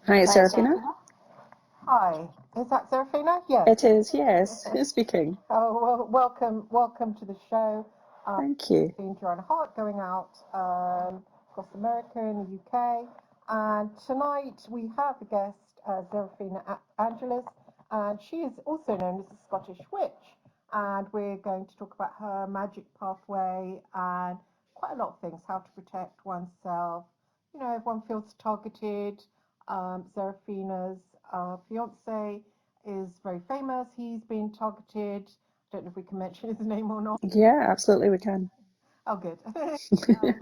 Hi, it's Hi, Zeraphina. Zeraphina. Hi, is that Zeraphina? Yes. It is, yes. Who's speaking? Oh, well, welcome to the show. Thank This has you. been Joanna Hart going out across America and the UK. And tonight we have a guest, Zeraphina Angelus, and she is also known as the Scottish Witch. And we're going to talk about her magic pathway and quite a lot of things, how to protect oneself. You know, if one feels targeted, Zeraphina's fiance is very famous. He's been targeted. Don't know if we can mention his name or not. Yeah, absolutely, we can. Oh, good.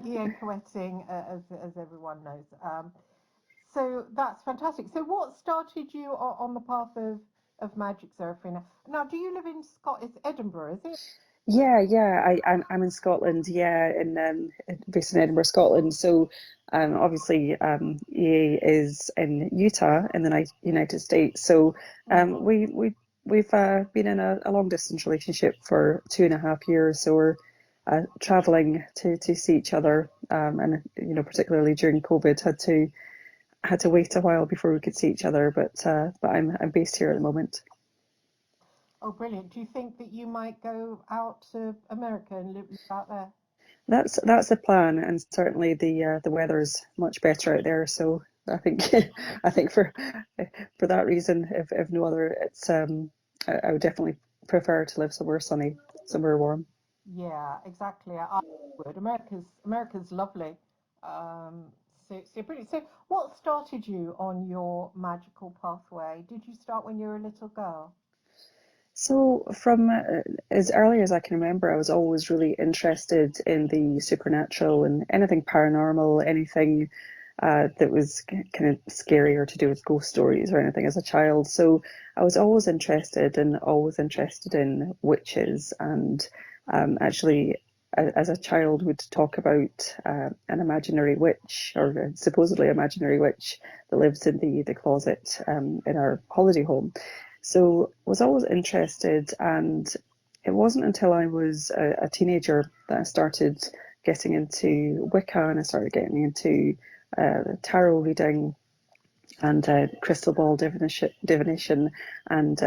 Ian Coetting, as everyone knows. So that's fantastic. So what started you on the path of magic, Zeraphina? Now, do you live in Scotland? It's Edinburgh, is it? Yeah. I'm in Scotland. Yeah, based in Edinburgh, Scotland. So, obviously, EA is in Utah in the United States. So, Mm. we've been in a long distance relationship for 2.5 years. So we're traveling to see each other. And particularly during COVID, had to wait a while before we could see each other. But I'm based here at the moment. Oh, brilliant. Do you think that you might go out to America and live out there? That's the plan, and certainly the weather's much better out there. So I think I think for that reason, if no other, I would definitely prefer to live somewhere sunny, somewhere warm. Yeah, exactly. I would. America's lovely. Um, so pretty. So, what started you on your magical pathway? Did you start when you were a little girl? So from as early as I can remember, I was always really interested in the supernatural and anything paranormal, anything that was kind of scary or to do with ghost stories or anything as a child. So I was always interested in witches, and actually, as a child, would talk about an imaginary witch or a supposedly imaginary witch that lives in the closet in our holiday home. So was always interested, and it wasn't until I was a teenager that I started getting into Wicca, and I started getting into tarot reading and crystal ball divination, and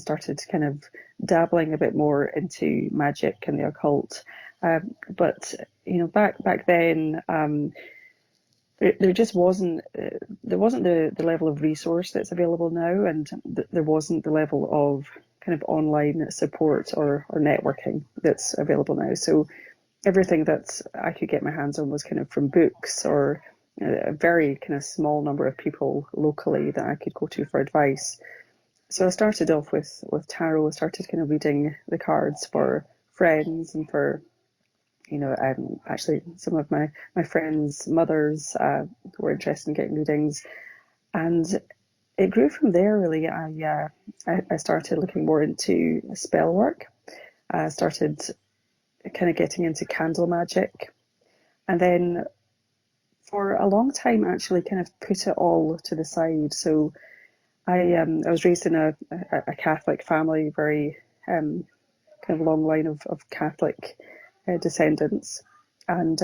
started kind of dabbling a bit more into magic and the occult. But back then, there just wasn't the level of resource that's available now, and there wasn't the level of kind of online support or networking that's available now. So everything that I could get my hands on was kind of from books or a very kind of small number of people locally that I could go to for advice. So I started off with tarot. I started kind of reading the cards for friends and for actually some of my friends' mothers who were interested in getting readings, and it grew from there. Really, I started looking more into spell work. I started kind of getting into candle magic, and then for a long time, actually, kind of put it all to the side. So I was raised in a Catholic family, very kind of long line of Catholic descendants, and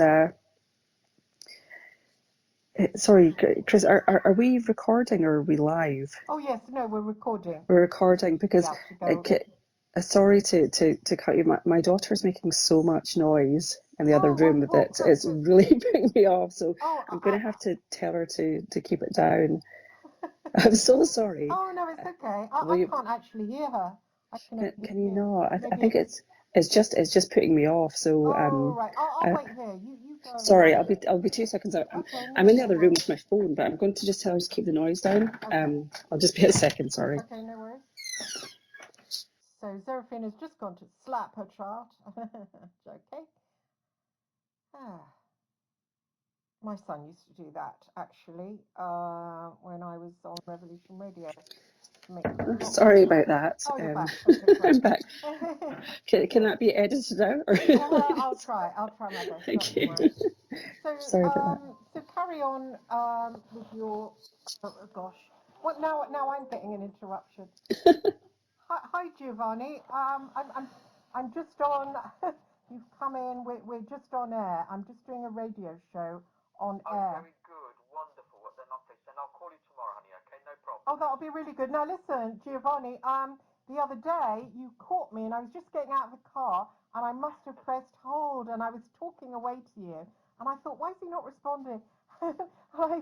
sorry, Chris, are we recording or are we live? Oh yes, no, we're recording. We're recording because Yeah, to it, go. sorry to cut you. My daughter's making so much noise in the other Oh, room well, that it's really putting me off. So oh, I'm going to have to tell her to keep it down. I'm so sorry. oh no, it's okay. Will I you, can't actually hear her. I can only can you hear you. not? I Maybe think it's. it's just putting me off. So Oh right. I'll I, wait here. You go and sorry, I'll be 2 seconds out. Okay, I'm in the no other room worries. with my phone, but I'm going to just tell her to keep the noise down. Okay, I'll just be a second. Sorry. okay, no worries. So Zeraphina's just gone to slap her child. Okay. Ah, my son used to do that actually when I was on Revolution Radio to make me not Sorry about that. Oh, you're back. Okay, I'm great. back. Can that be edited out? Or I'll try. I'll try my best. Not thank to you. worry. So, Sorry about that. so carry on with your. Oh gosh. What now? Now I'm getting an interruption. Hi, Giovanni. I'm just on. You've come in. We're just on air. I'm just doing a radio show on air. Oh, that'll be really good. Now listen, Giovanni, the other day you caught me and I was just getting out of the car and I must have pressed hold and I was talking away to you and I thought, why is he not responding? I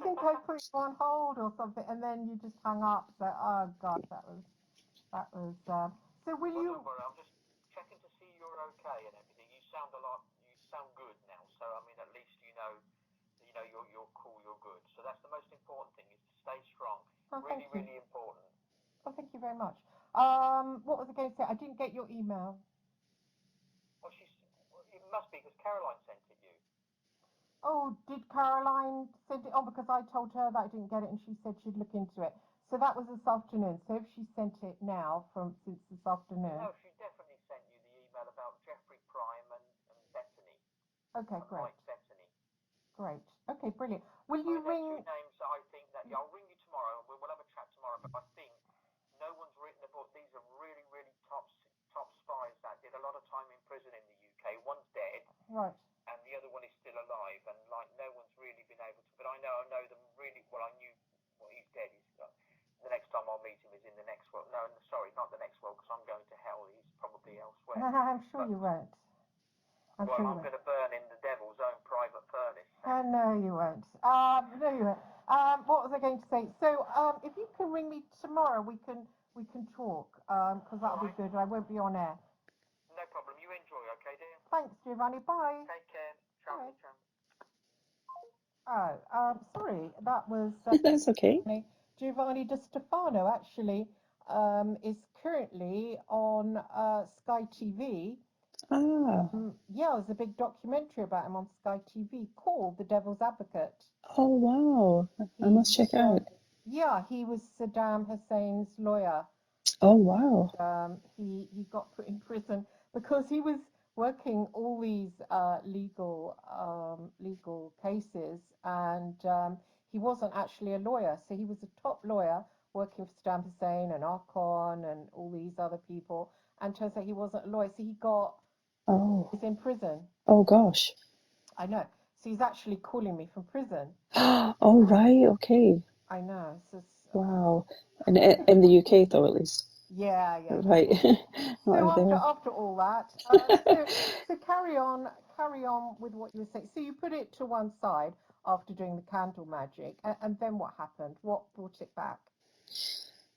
think I put you on hold or something and then you just hung up. So, oh God, that was. So will Well, you? don't worry. I'm just checking to see you're okay and everything. You sound a lot. You sound good now. So I mean, at least you're cool. You're good. So that's the most important thing is to stay strong. Oh, thank Really, you. really important. Oh, thank you very much. What was I going to say? I didn't get your email. Well, it must be because Caroline sent it you. Oh, did Caroline send it on? Because I told her that I didn't get it and she said she'd look into it. So that was this afternoon. So if she sent it now since this afternoon. No, she definitely sent you the email about Jeffrey Prime and Bethany. Okay, And great. Mike Bethany. Great. Okay, brilliant. Will you They're ring? two names that I think that I'll ring you tomorrow and we'll have a chat tomorrow. But I think no one's written a book. These are really, really top spies that did a lot of time in prison in the UK. One's dead, Right. and the other one is still alive. And like no one's really been able to. But I know them really well. I knew he's dead. The next time I'll meet him is in the next world. No, sorry, not the next world because I'm going to hell. He's probably elsewhere. I'm sure you won't. I'm Well, sure you I'm won't. going to burn in the devil's own private furnace. No, you won't. No, you won't. What was I going to say? So, if you can ring me tomorrow, we can talk. Because that'll be good. I won't be on air. No problem. You enjoy, okay, dear? Thanks, Giovanni. Bye. Take care. Ciao, Bye. ciao. Oh, sorry, that was That's okay. Giovanni Di Stefano. Actually, is currently on Sky TV. Ah, Yeah, there's a big documentary about him on Sky TV called The Devil's Advocate. oh wow. I must check He's it out. Yeah, he was Saddam Hussein's lawyer. Oh wow. He got put in prison because he was working all these legal cases, and he wasn't actually a lawyer. So he was a top lawyer working for Saddam Hussein and Arcon and all these other people. And turns out he wasn't a lawyer, so Oh, he's in prison. oh gosh. I know. So he's actually calling me from prison. Oh right, okay. I know. So Wow. And in the UK though, at least. yeah. Right. Not So out after there. after all that, so carry on with what you were saying. So you put it to one side after doing the candle magic, and then what happened? What brought it back?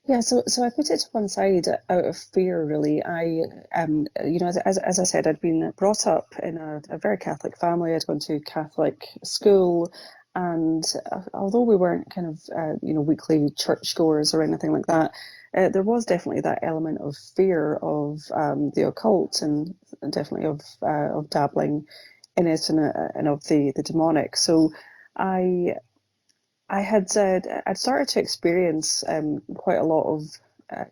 Yeah, so I put it to one side out of fear, really. As I said, I'd been brought up in a very Catholic family. I'd gone to Catholic school, and although we weren't kind of weekly church goers or anything like that, there was definitely that element of fear of the occult and definitely of dabbling in it and of the demonic. So I I'd started to experience quite a lot of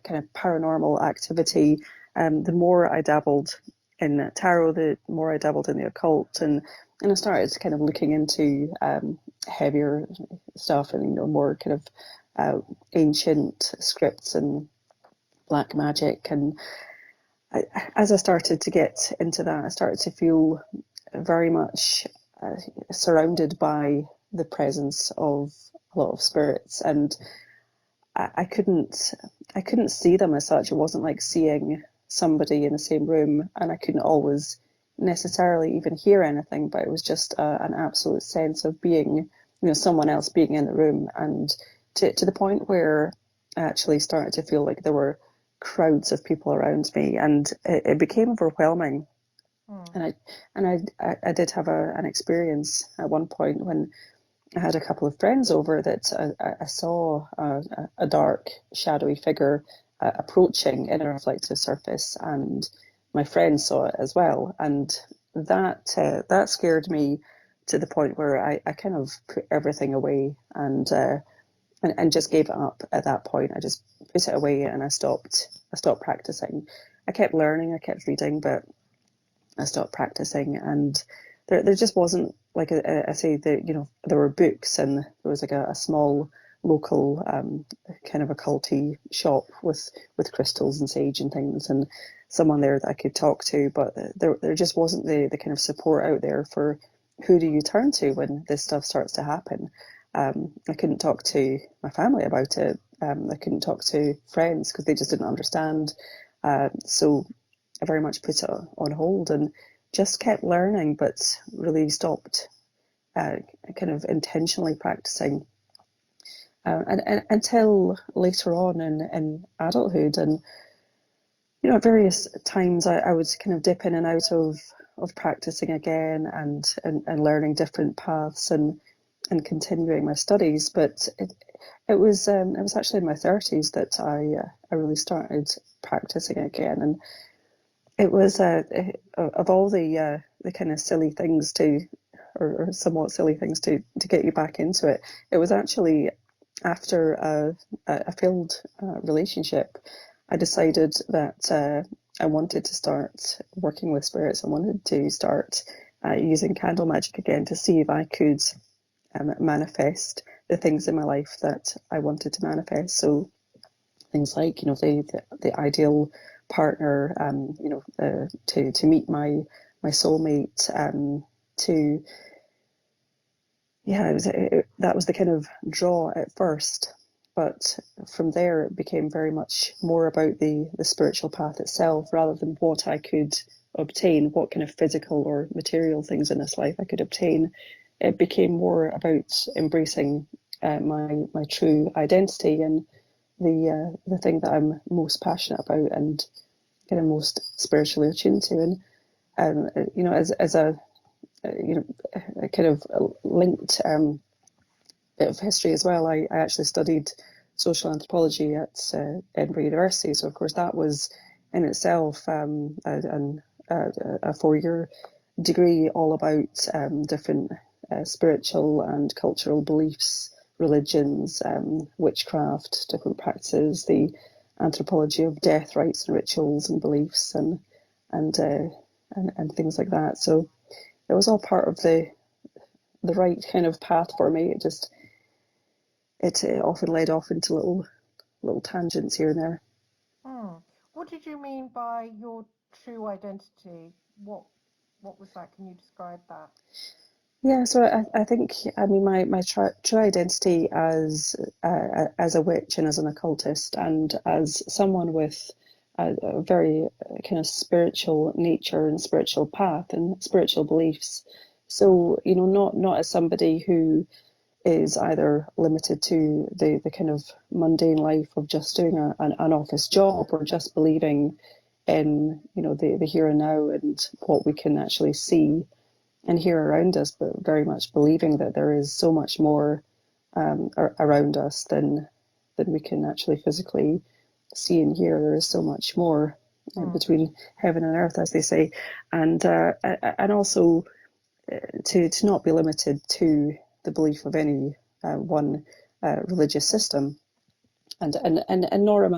kind of paranormal activity. The more I dabbled in tarot, the more I dabbled in the occult, and I started kind of looking into heavier stuff and more kind of ancient scripts and black magic. And as I started to get into that, I started to feel very much uh, surrounded by the presence of a lot of spirits, and I couldn't see them as such. It wasn't like seeing somebody in the same room, and I couldn't always necessarily even hear anything, but it was just an absolute sense of being, someone else being in the room, and to the point where I actually started to feel like there were crowds of people around me, and it became overwhelming. Hmm. And I did have an experience at one point when I had a couple of friends over that I saw a dark, shadowy figure approaching in a reflective surface, and my friends saw it as well. And that scared me to the point where I kind of put everything away and just gave it up at that point. I just put it away and I stopped practicing. I kept learning, I kept reading, but I stopped practicing, and there just wasn't like I say there were books, and there was like a small local kind of occulty shop with crystals and sage and things, and someone there that I could talk to, but there just wasn't the kind of support out there for who do you turn to when this stuff starts to happen. I couldn't talk to my family about it I couldn't talk to friends because they just didn't understand. So I very much put it on hold and just kept learning, but really stopped kind of intentionally practicing. And until later on in adulthood, and at various times I would kind of dip in and out of practicing again and learning different paths and continuing my studies. But it was actually in my 30s that I really started practicing again, and it was of all the kind of silly things or somewhat silly things to get you back into it. It was actually after a failed relationship, I decided that I wanted to start working with spirits. I wanted to start using candle magic again to see if I could manifest the things in my life that I wanted to manifest. So things like the ideal partner, to meet my soulmate, to that was the kind of draw at first, but from there it became very much more about the spiritual path itself rather than what I could obtain, what kind of physical or material things in this life I could obtain. It became more about embracing my true identity and the thing that I'm most passionate about and kind of most spiritually attuned to. And as a kind of linked bit of history as well, I actually studied social anthropology at Edinburgh University. So of course that was in itself a 4-year degree all about different spiritual and cultural beliefs, religions, witchcraft, different practices, the anthropology of death, rites and rituals and beliefs and and things like that. So it was all part of the right kind of path for me. It often led off into little tangents here and there. What did you mean by your true identity? What was that? Can you describe that? Yeah, so I think, I mean, my true identity as a witch and as an occultist and as someone with a very kind of spiritual nature and spiritual path and spiritual beliefs. So, not as somebody who is either limited to the kind of mundane life of just doing an office job or just believing in, the here and now and what we can actually see and hear around us, but very much believing that there is so much more around us than we can actually physically see and hear. There is so much more between heaven and earth, as they say, and also to not be limited to the belief of any one religious system. And nor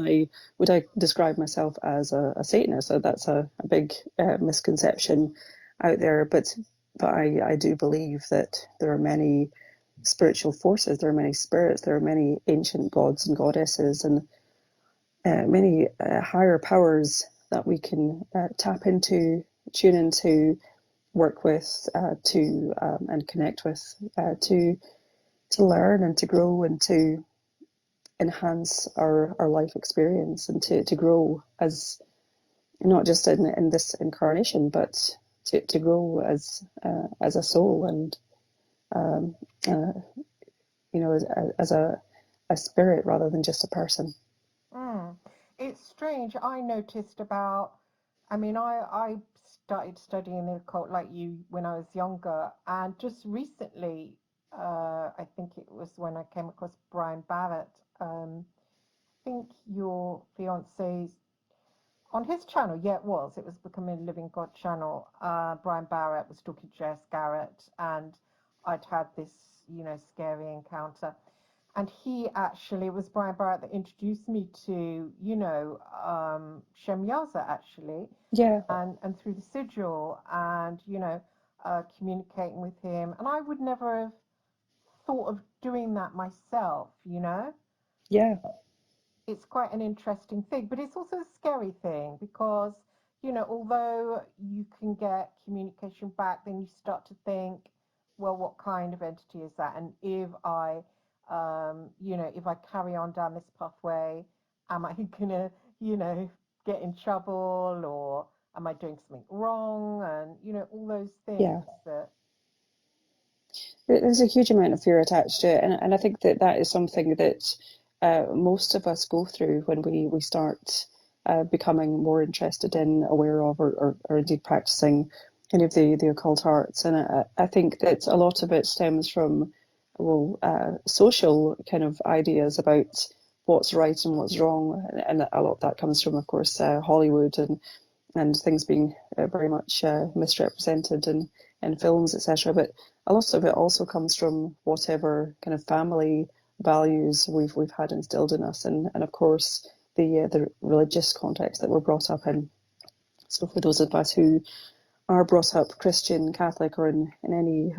would I describe myself as a Satanist. So that's a big misconception out there. But I do believe that there are many spiritual forces, there are many spirits, there are many ancient gods and goddesses, and many higher powers that we can tap into, tune into, work with, to and connect with, to learn and to grow and to enhance our life experience and to grow as not just in this incarnation, but to grow as a soul and uh, as a spirit rather than just a person. It's strange. I noticed I mean, I started studying the occult like you when I was younger, and just recently, I think it was when I came across Brian Barrett. I think your fiance's on his channel. Yeah, it was. It was Becoming a Living God channel. Brian Barrett was talking to Jess Garrett, and I'd had this, scary encounter. And he actually it was Brian Barrett that introduced me to, Shem Yaza actually, Yeah, and through the sigil, and communicating with him. And I would never have thought of doing that myself. yeah, It's quite an interesting thing, but it's also a scary thing because, although you can get communication back, then you start to think, well, what kind of entity is that? And if I If I carry on down this pathway, am I gonna, get in trouble, or am I doing something wrong? And, all those things Yeah. that. There's a huge amount of fear attached to it, and I think that that is something that most of us go through when we start becoming more interested in, aware of, or indeed practicing any of the occult arts. And I think that a lot of it stems from, well, social kind of ideas about what's right and what's wrong, and a lot of that comes from, of course, Hollywood and things being very much misrepresented in films, etc. But a lot of it also comes from whatever kind of family values we've had instilled in us, and of course the religious context that we're brought up in. So for those of us who are brought up Christian, Catholic, or in any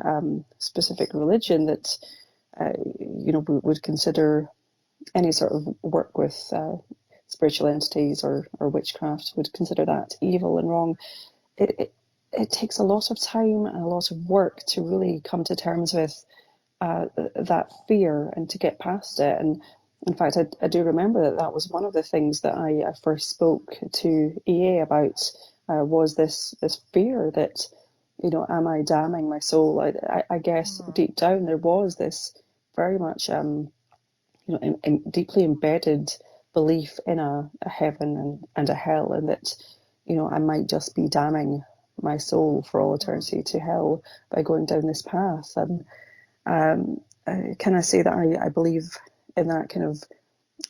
specific religion that we would consider any sort of work with spiritual entities or witchcraft, would consider that evil and wrong. It takes a lot of time and a lot of work to really come to terms with that fear and to get past it. And in fact, I do remember that was one of the things that I first spoke to EA about, was this fear that, am I damning my soul? I guess deep down there was this very much deeply embedded belief in a heaven and a hell, and that I might just be damning my soul for all eternity to hell by going down this path. And can I say that I believe in that kind of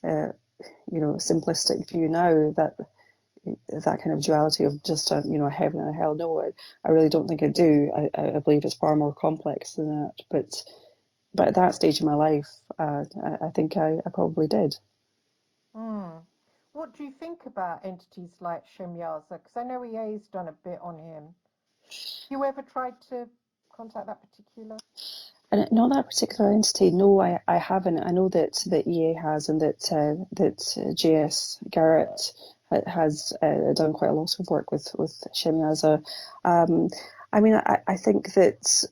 simplistic view now, that kind of duality of just a heaven and a hell? No, I really don't think I do. I believe it's far more complex than that. But at that stage in my life, I think I probably did. Mm. What do you think about entities like Shem Yaza? Because I know EA's done a bit on him. You ever tried to contact that particular? And not that particular entity. No, I haven't. I know that EA has, and that JS Garrett has done quite a lot of work with Shemyaza. I mean, I think that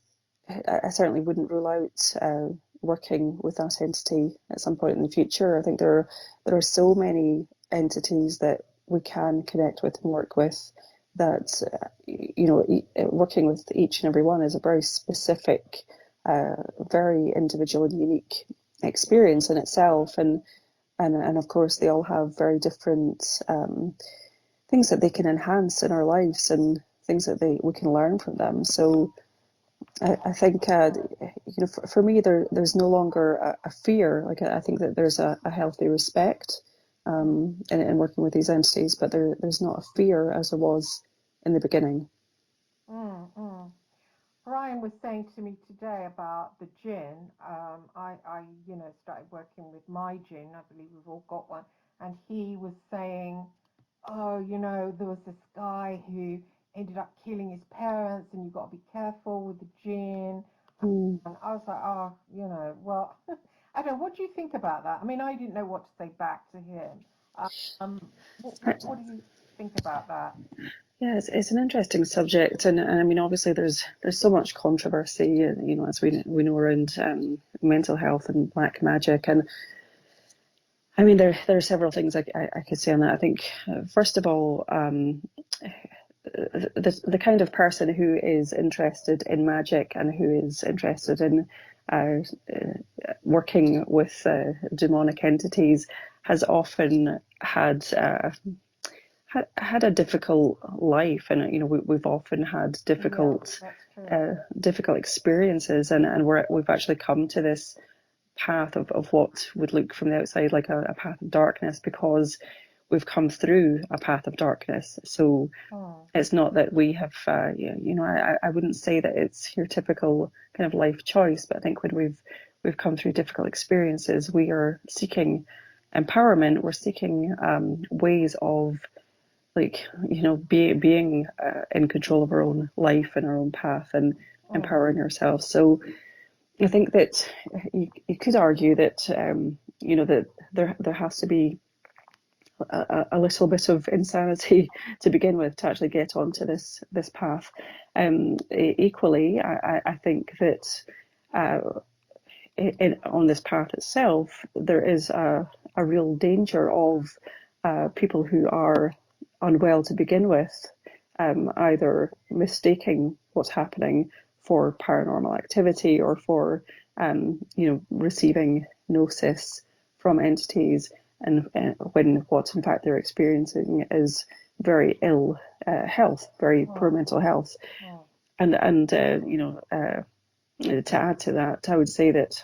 I certainly wouldn't rule out working with that entity at some point in the future. I think there are so many entities that we can connect with and work with, that working with each and every one is a very specific, very individual and unique experience in itself, and of course they all have very different things that they can enhance in our lives, and things that we can learn from them. So I think for me there's no longer a fear. Like I think that there's a healthy respect in working with these entities, but there's not a fear as there was in the beginning. Mm, mm. Brian was saying to me today about the jinn. I started working with my jinn. I believe we've all got one. And he was saying, oh, there was this guy who ended up killing his parents, and you've got to be careful with the jinn. Mm. And I was like, oh, well, I don't know. What do you think about that? I mean, I didn't know what to say back to him. Um, what do you think about that? Yeah, it's an interesting subject, and I mean, obviously, there's so much controversy, as we know around mental health and black magic, and I mean, there are several things I could say on that. I think, first of all, the kind of person who is interested in magic and who is interested in uh, working with demonic entities has often had a difficult life, and we've often had Yeah, that's true. difficult experiences, and we've actually come to this path of what would look from the outside like a path of darkness, because we've come through a path of darkness. So Hmm. it's not that we have I wouldn't say that it's your typical kind of life choice, but I think when we've come through difficult experiences, we are seeking empowerment. We're seeking ways of, like, being in control of our own life and our own path, and Hmm. empowering ourselves. So I think that you could argue that that there has to be a little bit of insanity to begin with to actually get onto this path. Equally, I think that on this path itself, there is a real danger of people who are unwell to begin with, either mistaking what's happening for paranormal activity or for receiving gnosis from entities, and when what in fact they're experiencing is very ill health, very poor mental health. And to add to that, I would say that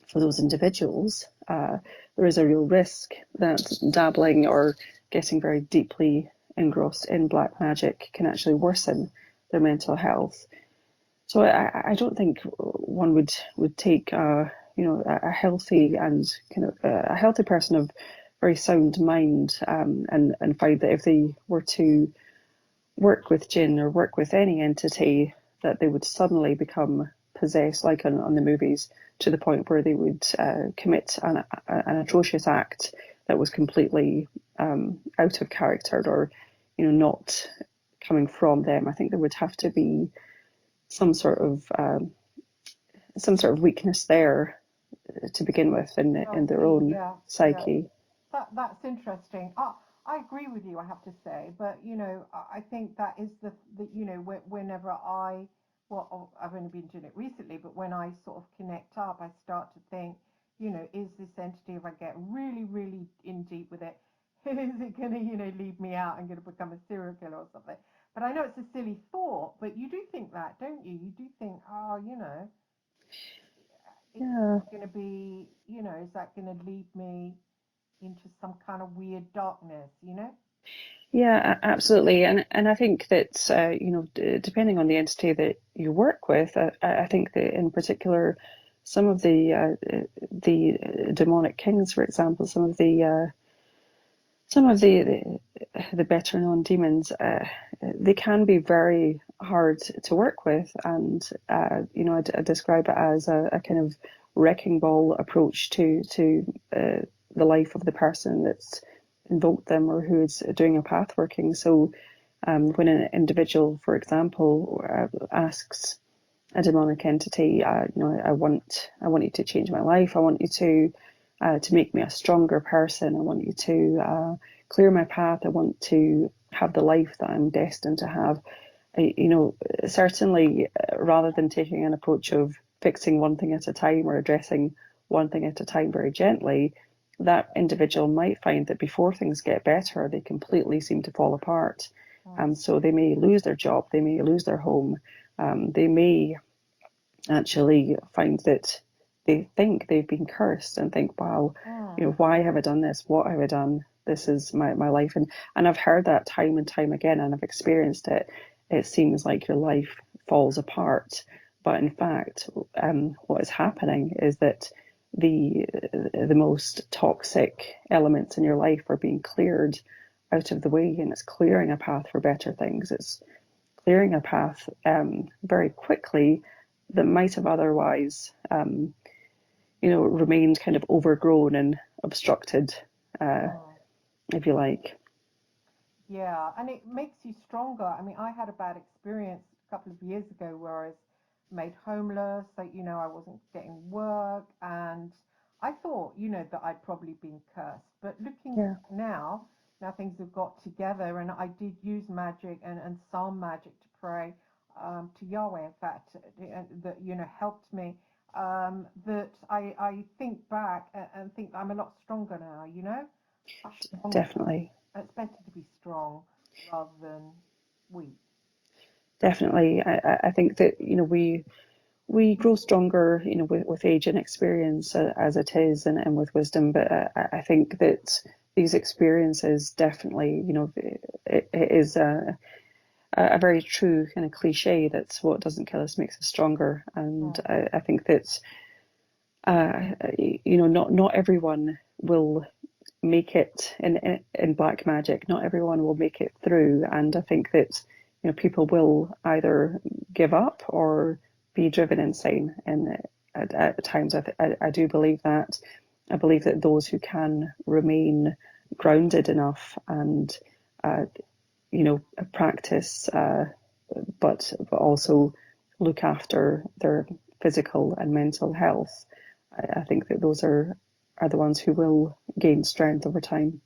for those individuals, there is a real risk that dabbling or getting very deeply engrossed in black magic can actually worsen their mental health. So I don't think one would take a healthy and a healthy person of very sound mind and find that if they were to work with jinn or work with any entity, that they would suddenly become possessed, like on the movies, to the point where they would commit an atrocious act that was completely out of character or not coming from them. I think there would have to be some sort of weakness there to begin with in their own psyche. That's interesting. I agree with you, I have to say, but I think that is the whenever I've only been doing it recently, but when I sort of connect up, I start to think, is this entity, if I get really, really in deep with it, is it going to, leave me out and going to become a serial killer or something? But I know it's a silly thought, but you do think that, don't you? You do think, Yeah. going to be, is that going to lead me into some kind of weird darkness, Yeah, absolutely, and I think that depending on the entity that you work with, I think that in particular, some of the demonic kings, for example, some of the better known demons, they can be very hard to work with, and I describe it as a kind of wrecking ball approach to the life of the person that's invoked them or who is doing a path working. So when an individual, for example, asks a demonic entity, I want you to change my life. I want you to make me a stronger person. I want you to clear my path. I want to have the life that I'm destined to have. Certainly, rather than taking an approach of fixing one thing at a time or addressing one thing at a time very gently, that individual might find that before things get better, they completely seem to fall apart. So they may lose their job, they may lose their home, they may actually find that they think they've been cursed and think, wow, why have I done this? What have I done? This is my life. And I've heard that time and time again, and I've experienced it. It seems like your life falls apart. But in fact, what is happening is that the most toxic elements in your life are being cleared out of the way, and it's clearing a path for better things. It's clearing a path very quickly that might have otherwise, remained kind of overgrown and obstructed, if you like. Yeah, and it makes you stronger. I mean, I had a bad experience a couple of years ago where I was made homeless, so I wasn't getting work, and I thought, that I'd probably been cursed. But looking Yeah. back now things have got together, and I did use magic and psalm magic to pray to Yahweh, in fact, that helped me. That I think back and think I'm a lot stronger now. Much stronger. Definitely. It's better to be strong rather than weak. Definitely. I think that, we grow stronger, with age and experience as it is, and with wisdom. But I think that these experiences definitely, it is a very true kind of cliche that's what doesn't kill us makes us stronger. And I think that, not everyone will make it in black magic. Not everyone will make it through, and I think that people will either give up or be driven insane. And at times, I do believe that. I believe that those who can remain grounded enough and practice, but also look after their physical and mental health, I think that those are the ones who will gain strength over time.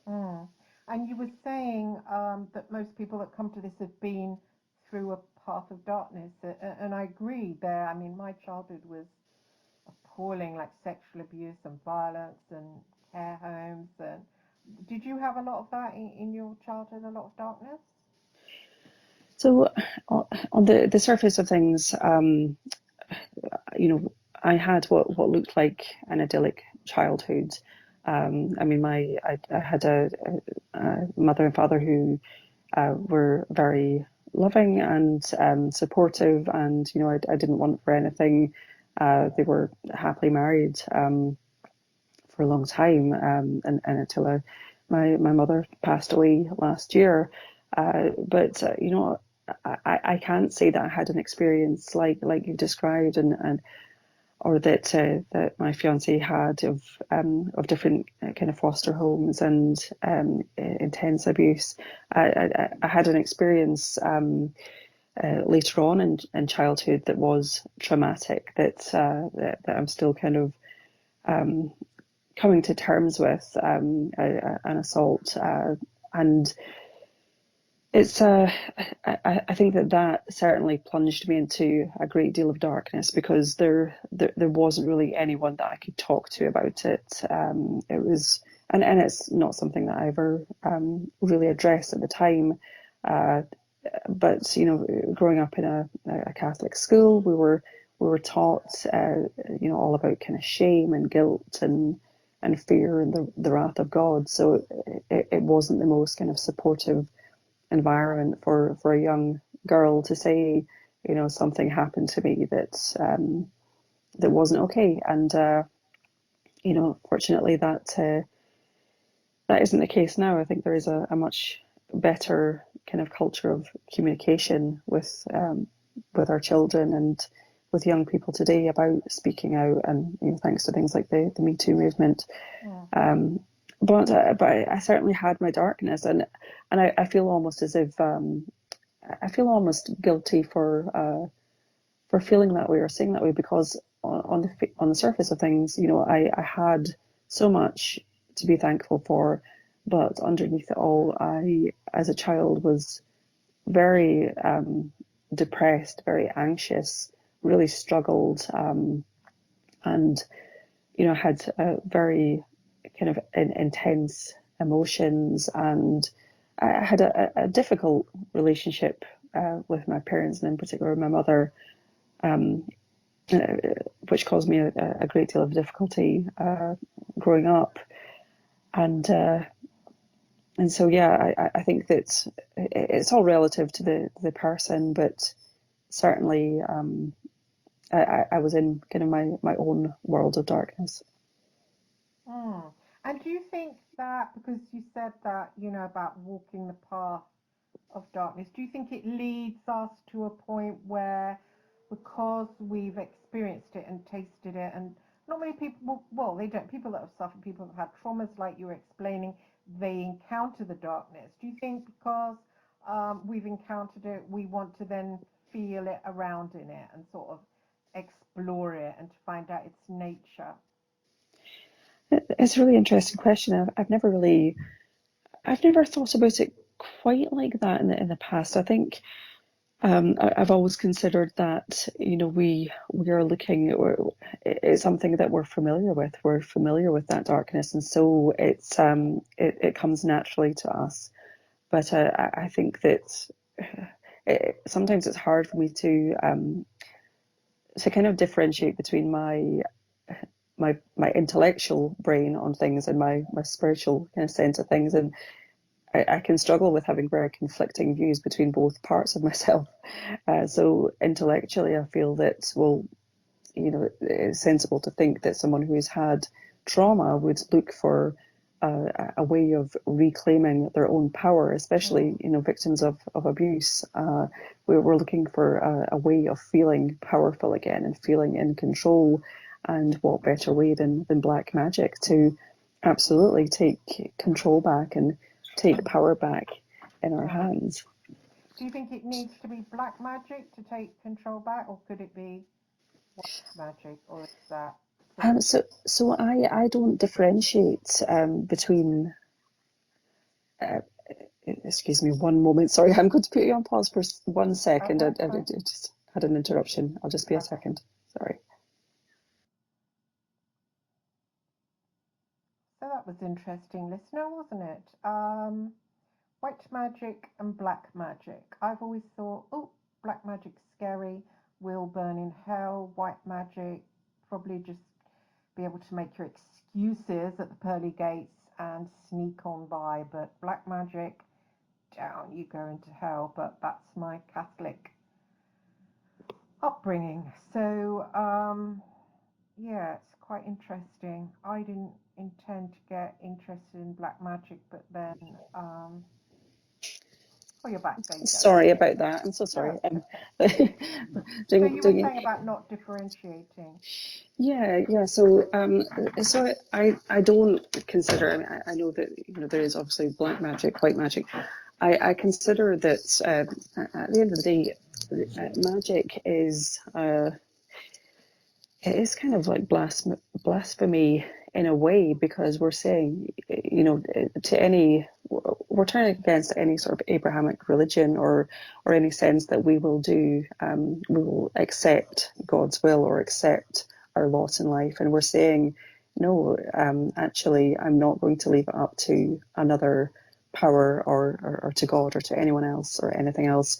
Mm. And you were saying that most people that come to this have been through a path of darkness, and I agree there. I mean, my childhood was appalling, like sexual abuse and violence and care homes. And did you have a lot of that in your childhood? A lot of darkness? So on the surface of things, you know, I had what looked like an idyllic childhood. I mean, I had a mother and father who were very loving and supportive, and I didn't want for anything. They were happily married for a long time, and until my mother passed away last year. But I can't say that I had an experience like you described, and or that my fiance had of different kind of foster homes and intense abuse. I had an experience later on in childhood that was traumatic, that I'm still kind of coming to terms with, an assault, and it's I think that certainly plunged me into a great deal of darkness, because there wasn't really anyone that I could talk to about it. It was, and it's not something that I ever really addressed at the time. Uh, but growing up in a Catholic school, we were taught all about kind of shame and guilt and fear and the wrath of God. So it wasn't the most kind of supportive environment for a young girl to say, something happened to me that wasn't okay. And fortunately, that isn't the case now. I think there is a much better kind of culture of communication with our children and with young people today about speaking out, and thanks to things like the Me Too movement. Yeah. But I certainly had my darkness, and I feel almost as if I feel almost guilty for feeling that way or saying that way, because on the surface of things, I had so much to be thankful for, but underneath it all, I, as a child, was very depressed, very anxious, really struggled, and had very kind of intense emotions, and I had a difficult relationship with my parents, and in particular my mother, um, which caused me a great deal of difficulty growing up. And so, yeah, I think that it's all relative to the person, but certainly I was in kind of my own world of darkness. Mm. And do you think that, because you said that, about walking the path of darkness, do you think it leads us to a point where, because we've experienced it and tasted it, and not many people, well, they don't, people that have suffered, people that have had traumas, like you were explaining, they encounter the darkness. Do you think because we've encountered it, we want to then feel it around in it and sort of explore it and to find out its nature? It's a really interesting question. I've never thought about it quite like that in the past. I think I've always considered that we are looking, or it's something that we're familiar with. We're familiar with that darkness, and so it comes naturally to us. But I think that sometimes it's hard for me to kind of differentiate between my intellectual brain on things and my spiritual kind of sense of things, and I can struggle with having very conflicting views between both parts of myself. So intellectually, I feel that, well, it's sensible to think that someone who's had trauma would look for a way of reclaiming their own power, especially, Mm. victims of abuse. We're looking for a way of feeling powerful again and feeling in control. And what better way than black magic to absolutely take control back and take power back in our Mm. hands. Do you think it needs to be black magic to take control back, or could it be white magic, or is that? So I don't differentiate between. Excuse me, one moment. Sorry, I'm going to put you on pause for 1 second. Okay, I fine. just had an interruption. I'll just be a Okay. second. Sorry. So that was interesting, listener, wasn't it? White magic and black magic. I've always thought, oh, black magic's scary, will burn in hell. White magic, probably just be able to make your excuses at the pearly gates and sneak on by. But black magic, down you go into hell. But that's my Catholic upbringing. So, yeah, it's quite interesting. I didn't intend to get interested in black magic, but then, oh, you're back. There you go. Sorry about that. I'm so No, sorry. it's okay. So you were Doing saying about not differentiating. yeah. So I don't consider. I mean, I know that there is obviously black magic, white magic. I consider that at the end of the day, magic is. It is kind of like blasphemy in a way, because we're saying, to any, we're turning against any sort of Abrahamic religion, or any sense that we will accept God's will or accept our lot in life. And we're saying, no, actually, I'm not going to leave it up to another power, or to God, or to anyone else or anything else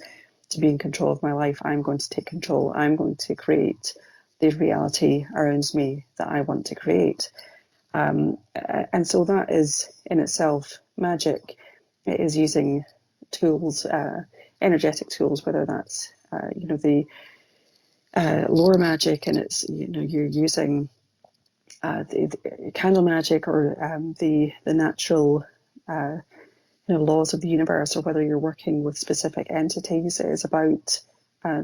to be in control of my life. I'm going to take control. I'm going to create the reality around me that I want to create. And so that is in itself magic. It is using tools, energetic tools, whether that's the lower magic, and it's you're using the candle magic, or the natural laws of the universe, or whether you're working with specific entities. It is about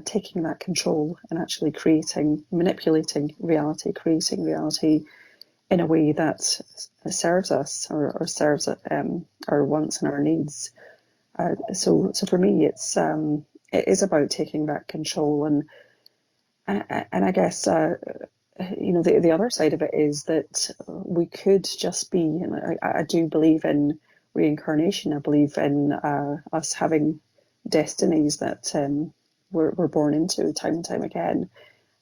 taking that control and actually manipulating reality, creating reality in a way that serves us, or serves our wants and our needs. So for me, it is about taking that control, and I guess the other side of it is that we could just be. And I do believe in reincarnation. I believe in us having destinies that we're born into time and time again,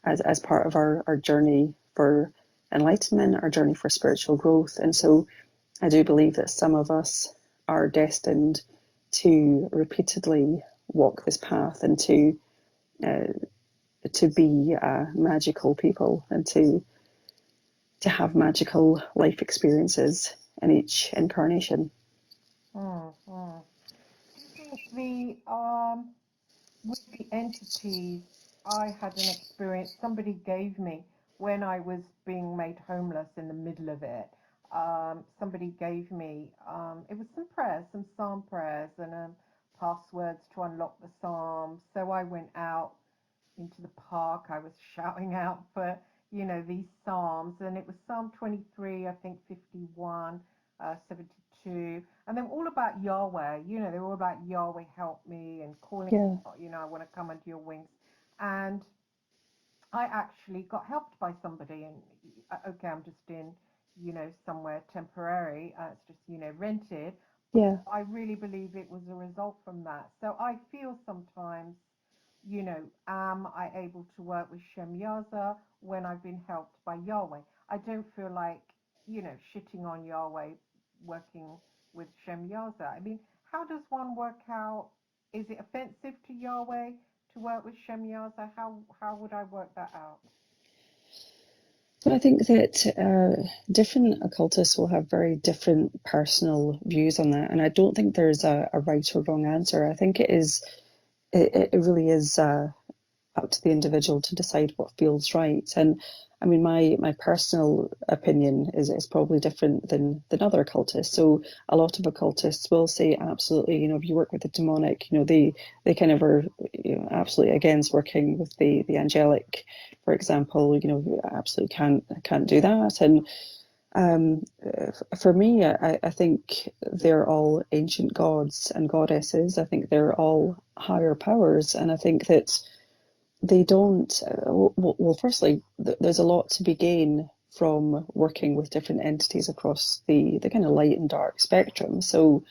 as part of our journey for enlightenment, our journey for spiritual growth. And so I do believe that some of us are destined to repeatedly walk this path, and to be magical people, and to have magical life experiences in each incarnation. Mm, mm. Do you think with the entities, I had an experience somebody gave me when I was being made homeless in the middle of it. Somebody gave me, it was some prayers, some psalm prayers, and passwords to unlock the psalms. So I went out into the park. I was shouting out for, these psalms, and it was Psalm 23, I think 51, 72, and then all about Yahweh. They were all about Yahweh help me, and calling, Yeah, I want to come under your wings. And I actually got helped by somebody, and okay, I'm just in, somewhere temporary. It's just, rented. yeah. I really believe it was a result from that. So I feel sometimes, am I able to work with Shem Yaza when I've been helped by Yahweh? I don't feel like, shitting on Yahweh working with Shem Yaza. I mean, how does one work out? Is it offensive to Yahweh to work with Shem Yaza? How would I work that out? But I think that different occultists will have very different personal views on that, and I don't think there's a right or wrong answer. I think it really is up to the individual to decide what feels right. And I mean, my personal opinion is probably different than other occultists. So a lot of occultists will say, absolutely, if you work with the demonic, they kind of are, absolutely against working with the angelic, for example. Absolutely can't do that. And um, for me, I think they're all ancient gods and goddesses. I think they're all higher powers, and I think that they don't. Well, firstly, there's a lot to be gained from working with different entities across the kind of light and dark spectrum. So,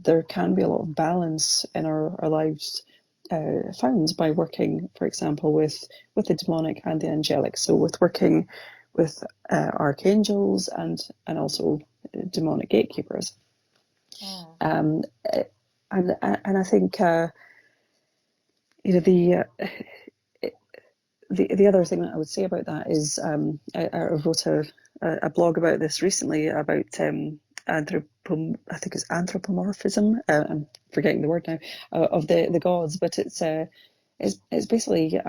there can be a lot of balance in our lives found by working, for example, with the demonic and the angelic. So with working with archangels and also demonic gatekeepers. And I think the other thing that I would say about that is I wrote a blog about this recently about I think it's anthropomorphism. I'm forgetting the word now of the gods, but it's basically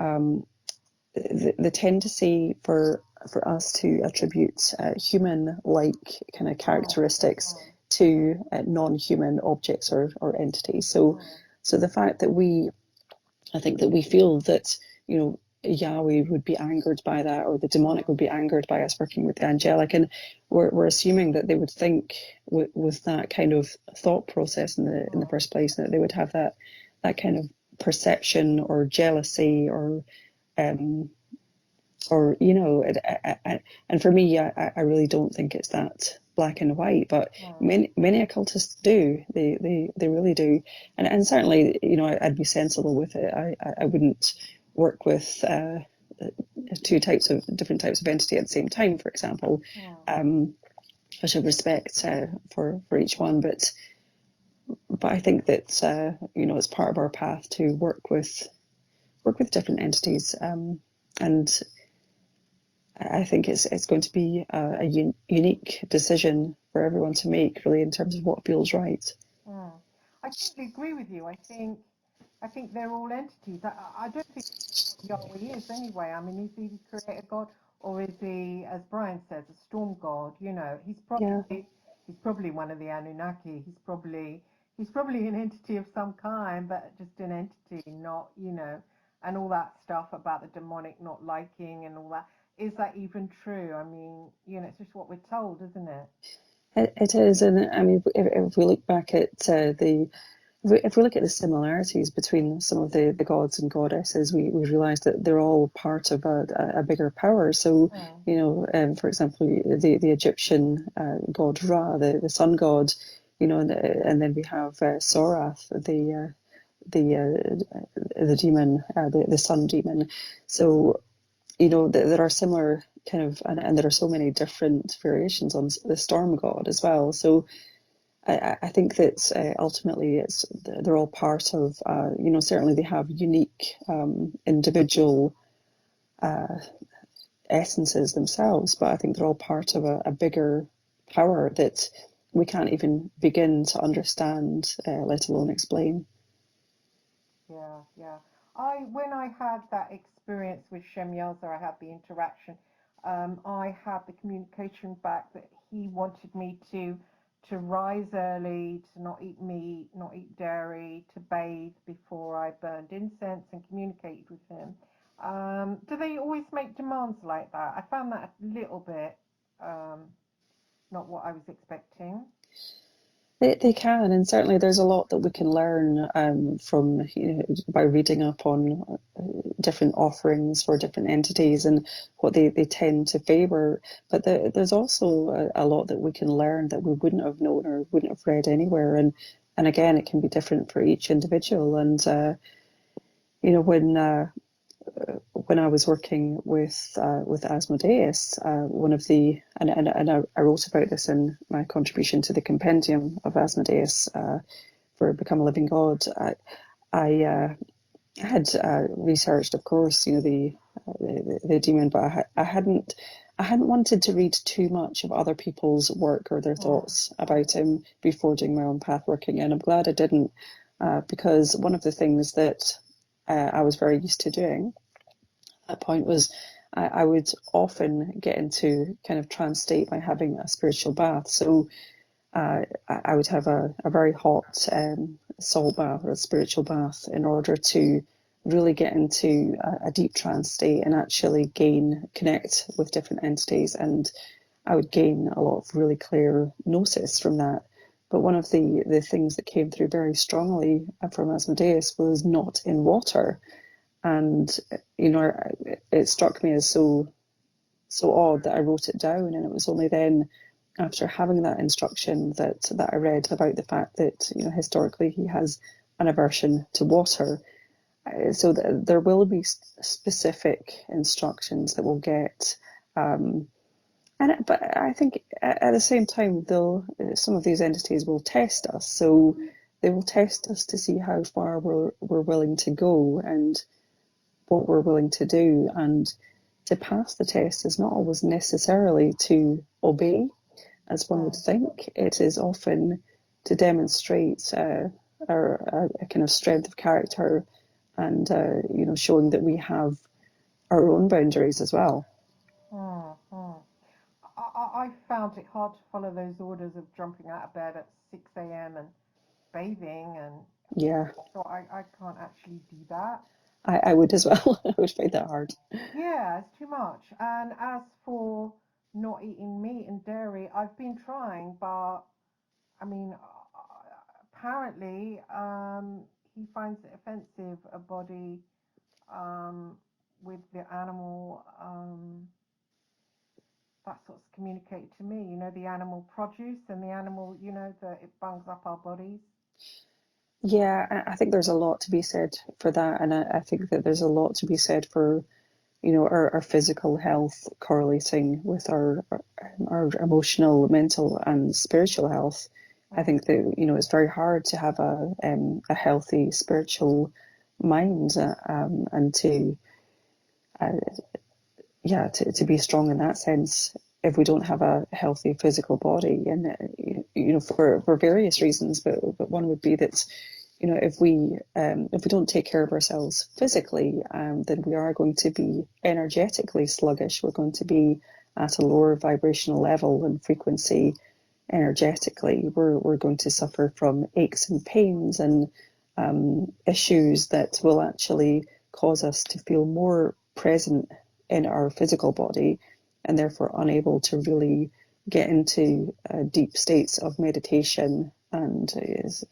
the tendency for us to attribute human-like kind of characteristics to non-human objects or entities. So the fact that I think that we feel that, Yahweh would be angered by that, or the demonic would be angered by us working with the angelic, and we're assuming that they would think with that kind of thought process in the first place, that they would have that kind of perception or jealousy or and for me, I really don't think it's that black and white, but many occultists do. They really do, and certainly, I'd be sensible with it. I wouldn't work with different types of entity at the same time, for example. I should respect for each one, but I think that it's part of our path to work with different entities, and I think it's going to be a unique decision for everyone to make, really, in terms of what feels right. I totally agree with you. I think they're all entities. I don't think Yahweh is anyway. I mean, is he the creator God, or is he, as Brian says, a storm god? He's probably one of the Anunnaki. He's probably an entity of some kind, but just an entity, not and all that stuff about the demonic not liking and all that. Is that even true? I mean, it's just what we're told, isn't it? It is, and I mean, if we look back at if we look at the similarities between some of the gods and goddesses, we realise that they're all part of a bigger power. So, for example, the Egyptian god Ra, the sun god, and then we have Sorath, the demon, the sun demon. So, there are similar kind of, and there are so many different variations on the storm god as well. So I think that ultimately they're all part of, certainly they have unique individual essences themselves, but I think they're all part of a bigger power that we can't even begin to understand, let alone explain. Yeah. When I had that experience with Shem Yaza, I had the interaction. I had the communication back that he wanted me to rise early, to not eat meat, not eat dairy, to bathe before I burned incense and communicated with him. Do they always make demands like that? I found that a little bit not what I was expecting. They can, and certainly there's a lot that we can learn from by reading up on different offerings for different entities and what they tend to favour. But there's also a lot that we can learn that we wouldn't have known or wouldn't have read anywhere. And again, it can be different for each individual. And when I was working with Asmodeus, one of the and I wrote about this in my contribution to the compendium of Asmodeus for Become a Living God. I had researched, of course, the demon, but I hadn't wanted to read too much of other people's work or their thoughts about him before doing my own path working, and I'm glad I didn't, because one of the things that I was very used to doing at that point was I would often get into kind of trance state by having a spiritual bath. So I would have a very hot salt bath or a spiritual bath in order to really get into a deep trance state and actually connect with different entities. And I would gain a lot of really clear gnosis from that. But one of the things that came through very strongly from Asmodeus was not in water. And, it struck me as so so odd that I wrote it down, and it was only then after having that instruction that I read about the fact that, you know, historically he has an aversion to water. So there will be specific instructions that we'll get, but I think at the same time some of these entities will test us. So they will test us to see how far we're willing to go and what we're willing to do. And to pass the test is not always necessarily to obey, as one would think. It is often to demonstrate a kind of strength of character, and you know, showing that we have our own boundaries as well. I found it hard to follow those orders of jumping out of bed at 6 a.m. and bathing, and Yeah, so I can't actually do that. I would as well. I would find that hard. Yeah, it's too much. And as for not eating meat and dairy, I've been trying, but I mean, apparently, he finds it offensive a body with the animal. That's what's communicated to me. You know, the animal produce and the animal, you know, that it bungs up our bodies. Yeah, I think there's a lot to be said for that, and I think that there's a lot to be said for, you know, our physical health correlating with our emotional, mental, and spiritual health. I think that, you know, it's very hard to have a healthy spiritual mind, and uh, to be strong in that sense if we don't have a healthy physical body. And you know, for various reasons, but one would be that, you know, if we don't take care of ourselves physically, then we are going to be energetically sluggish. We're going to be at a lower vibrational level and frequency energetically. We're going to suffer from aches and pains and issues that will actually cause us to feel more present in our physical body, and therefore unable to really get into deep states of meditation, and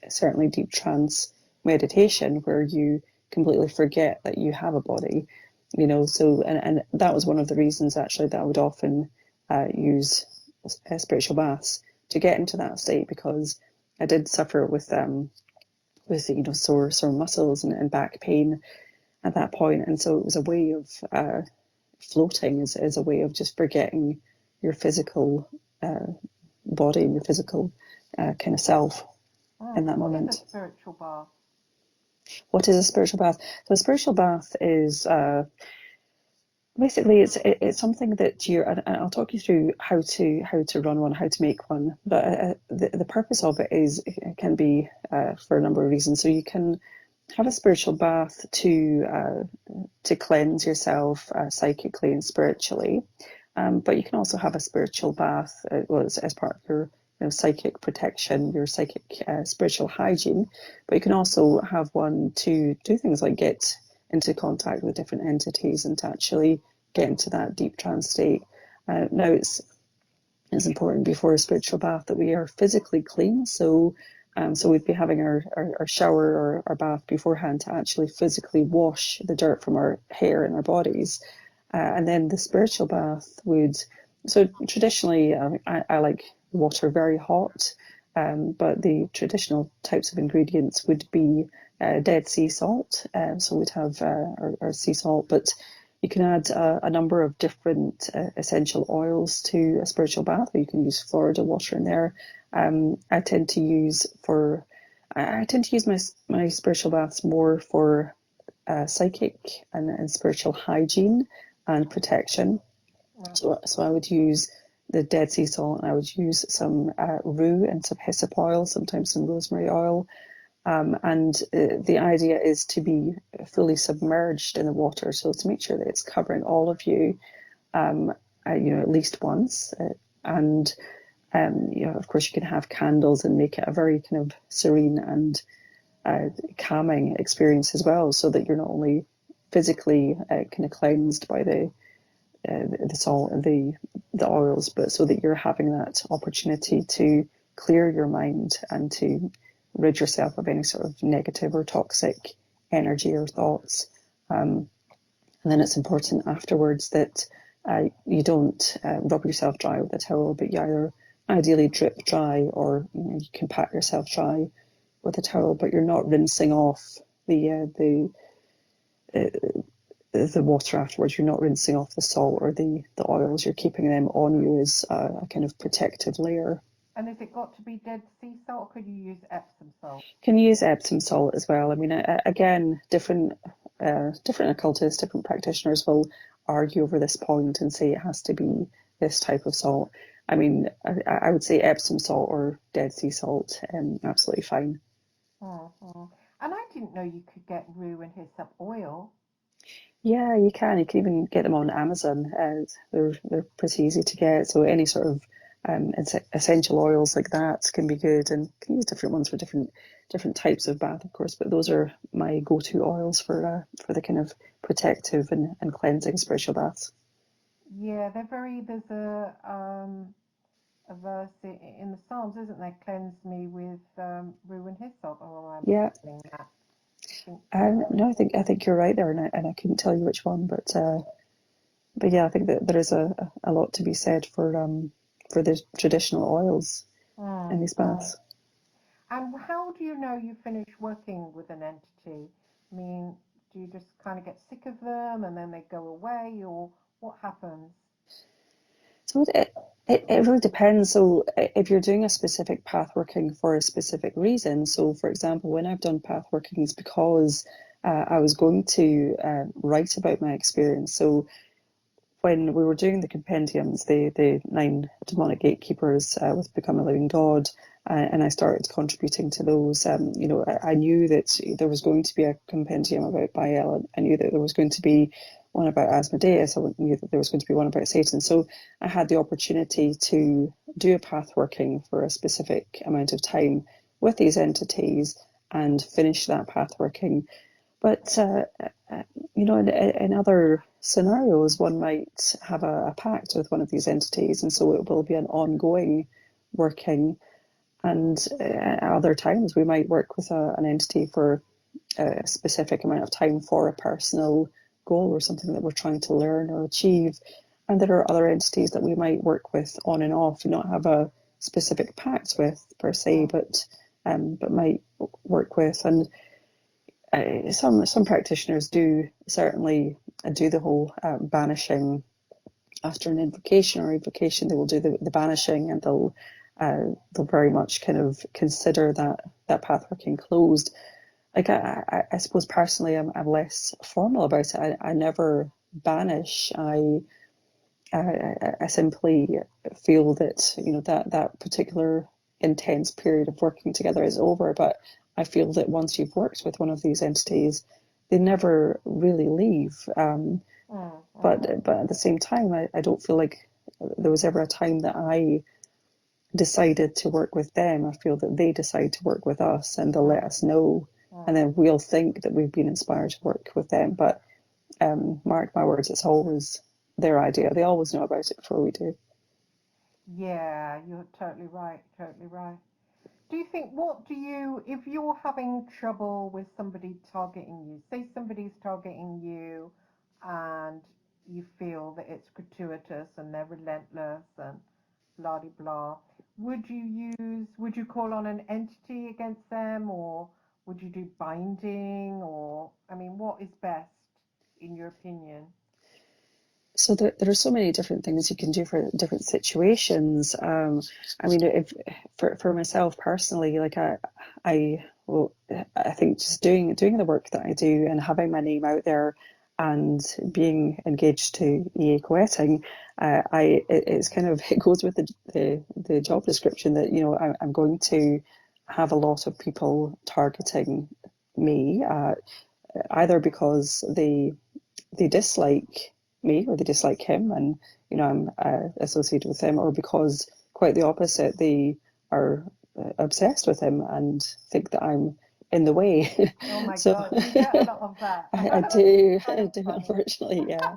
certainly deep trance meditation where you completely forget that you have a body, you know. So and that was one of the reasons actually that I would often use spiritual baths to get into that state, because I did suffer with you know, sore muscles and back pain at that point, and so it was a way of floating is a way of just forgetting your physical body and your physical kind of self in that What moment. is a spiritual bath? What is a spiritual bath? So a spiritual bath is basically it's something that and I'll talk you through how to run one, how to make one. But the purpose of it is it can be for a number of reasons. So you can have a spiritual bath to cleanse yourself psychically and spiritually. But you can also have a spiritual bath as part of your, you know, psychic protection, your psychic spiritual hygiene. But you can also have one to do things like get into contact with different entities and to actually get into that deep trance state. Now it's important before a spiritual bath that we are physically clean. So we'd be having our shower or our bath beforehand to actually physically wash the dirt from our hair and our bodies. And then the spiritual bath would, so traditionally, I like water very hot, but the traditional types of ingredients would be Dead Sea salt. So we'd have our sea salt, but you can add a number of different essential oils to a spiritual bath, or you can use Florida water in there. I tend to use my spiritual baths more for psychic and spiritual hygiene and protection. So I would use the Dead Sea salt, and I would use some rue and some hyssop oil, sometimes some rosemary oil. And the idea is to be fully submerged in the water, so to make sure that it's covering all of you, you know, at least once. And you know, of course, you can have candles and make it a very kind of serene and calming experience as well, so that you're not only physically kind of cleansed by the salt and the oils, but so that you're having that opportunity to clear your mind and to rid yourself of any sort of negative or toxic energy or thoughts. And then it's important afterwards that you don't rub yourself dry with a towel, but you either ideally drip dry, or you can pat yourself dry with a towel, but you're not rinsing off the water afterwards. You're not rinsing off the salt or the oils. You're keeping them on you as a kind of protective layer. And has it got to be Dead Sea salt, or could you use Epsom salt? Can you use Epsom salt as well? I mean, again, different occultists, different practitioners will argue over this point and say it has to be this type of salt. I mean, I would say Epsom salt or Dead Sea salt, absolutely fine. Mm-hmm. And I didn't know you could get rue and hyssop oil. Yeah, you can. You can even get them on Amazon. They're pretty easy to get. So any sort of essential oils like that can be good, and can use different ones for different types of bath, of course. But those are my go-to oils for the kind of protective and cleansing spiritual baths. Yeah, there's a verse in the Psalms, isn't there? Cleanse me with rue and hyssop. Oh, I'm Yeah. saying that. No, I think you're right there, and I couldn't tell you which one, but yeah, I think that there is a lot to be said for the traditional oils in these baths. And how do you know you finish working with an entity? I mean, do you just kind of get sick of them and then they go away, or what happens? So it really depends. So if you're doing a specific path working for a specific reason, so for example, when I've done path workings because I was going to write about my experience. So when we were doing the compendiums, the 9 demonic gatekeepers with Become a Living God, and I started contributing to those, I knew that there was going to be a compendium about Baal. I knew that there was going to be one about Asmodeus. I knew that there was going to be one about Satan. So I had the opportunity to do a path working for a specific amount of time with these entities and finish that path working. But in other scenarios, one might have a pact with one of these entities, and so it will be an ongoing working. And at other times, we might work with an entity for a specific amount of time for a personal goal or something that we're trying to learn or achieve. And there are other entities that we might work with on and off, not have a specific pact with per se, but might work with. And some practitioners do certainly do the whole banishing after an invocation or evocation. They will do the banishing, and they'll very much kind of consider that path working closed. Like I suppose personally, I'm less formal about it. I never banish. I simply feel that that particular intense period of working together is over. But I feel that once you've worked with one of these entities, they never really leave. But at the same time, I don't feel like there was ever a time that I decided to work with them. I feel that they decide to work with us, and they'll let us know, and then we'll think that we've been inspired to work with them. But mark my words, it's always their idea. They always know about it before we do. Yeah, you're totally right, totally right. Do you think, if you're having trouble with somebody targeting you, say somebody's targeting you and you feel that it's gratuitous and they're relentless and blah de blah, would you call on an entity against them, or would you do binding, or, I mean, what is best in your opinion? So there are so many different things you can do for different situations. I mean, if for myself personally, like I think just doing the work that I do and having my name out there and being engaged to EA Coetting, it's kind of it goes with the job description that I'm going to have a lot of people targeting me, either because they dislike me or they dislike him, and I'm associated with him, or because quite the opposite, they are obsessed with him and think that I'm in the way. Oh my So God, you get a lot of that. I do, Kind of funny. unfortunately, yeah,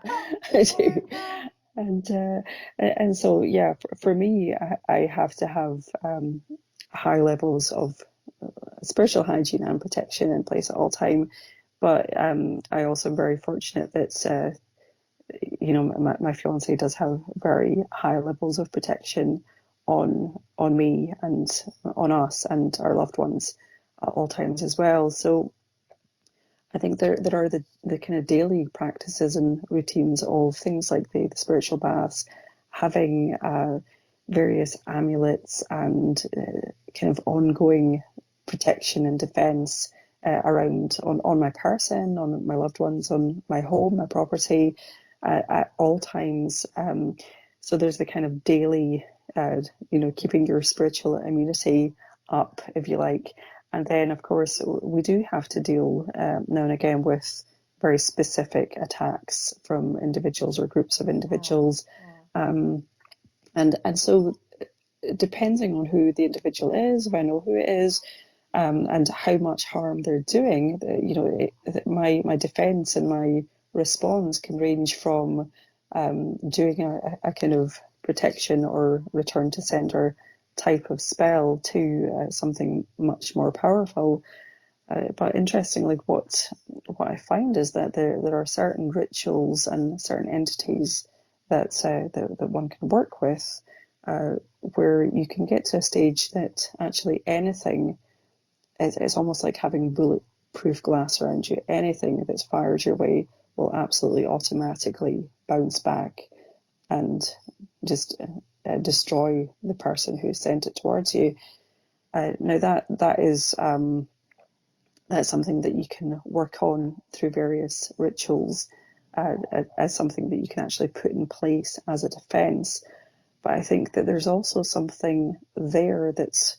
I Oh my do. God. And so yeah, for me, I have to have high levels of spiritual hygiene and protection in place at all time. But I also am very fortunate that you know, my fiance does have very high levels of protection on me and on us and our loved ones at all times as well. So I think there are the kind of daily practices and routines of things like the spiritual baths, having various amulets and kind of ongoing protection and defense around on my person, on my loved ones, on my home, my property, at all times. So there's the kind of daily, you know, keeping your spiritual immunity up, if you like. And then, of course, we do have to deal now and again with very specific attacks from individuals or groups of individuals. And so, depending on who the individual is, if I know who it is, and how much harm they're doing, you know, my defense and my response can range from doing a kind of protection or return to sender type of spell to something much more powerful. But interestingly, what I find is that there are certain rituals and certain entities that one can work with, where you can get to a stage that actually anything, it's almost like having bulletproof glass around you. Anything that's fired your way will absolutely automatically bounce back and just destroy the person who sent it towards you. Now that is that's something that you can work on through various rituals as something that you can actually put in place as a defense. But I think that there's also something there that's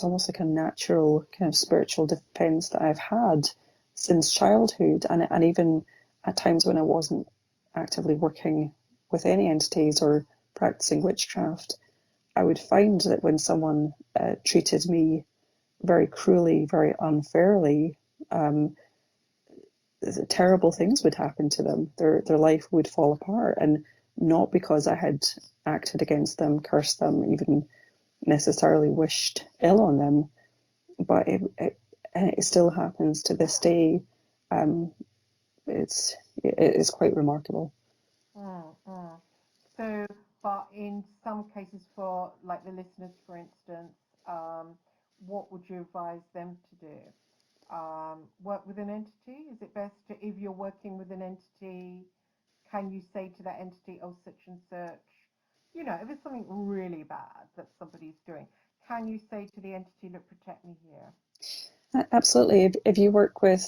almost like a natural kind of spiritual defense that I've had since childhood, and even at times when I wasn't actively working with any entities or practicing witchcraft, I would find that when someone treated me very cruelly, very unfairly, terrible things would happen to them. Their life would fall apart, and not because I had acted against them, cursed them, even necessarily wished ill on them, but it still happens to this day. It's quite remarkable. So, but in some cases, for like the listeners, for instance, what would you advise them to do? Work with an entity? Is it best to, if you're working with an entity, can you say to that entity, oh, such and such, you know, if it's something really bad that somebody's doing, can you say to the entity, look, protect me here? Absolutely. If you work with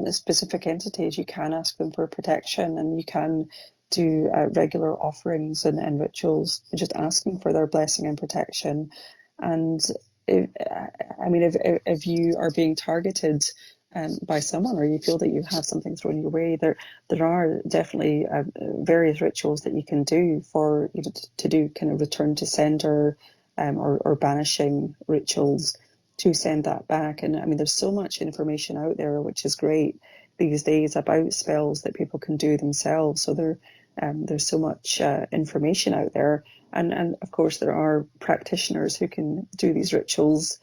specific entities, you can ask them for protection, and you can do regular offerings and rituals, just asking for their blessing and protection. And if you are being targeted by someone, or you feel that you have something thrown your way, there are definitely various rituals that you can do for, you know, to do kind of return to sender or banishing rituals to send that back. And I mean, there's so much information out there, which is great these days, about spells that people can do themselves. So there's so much information out there, and of course there are practitioners who can do these rituals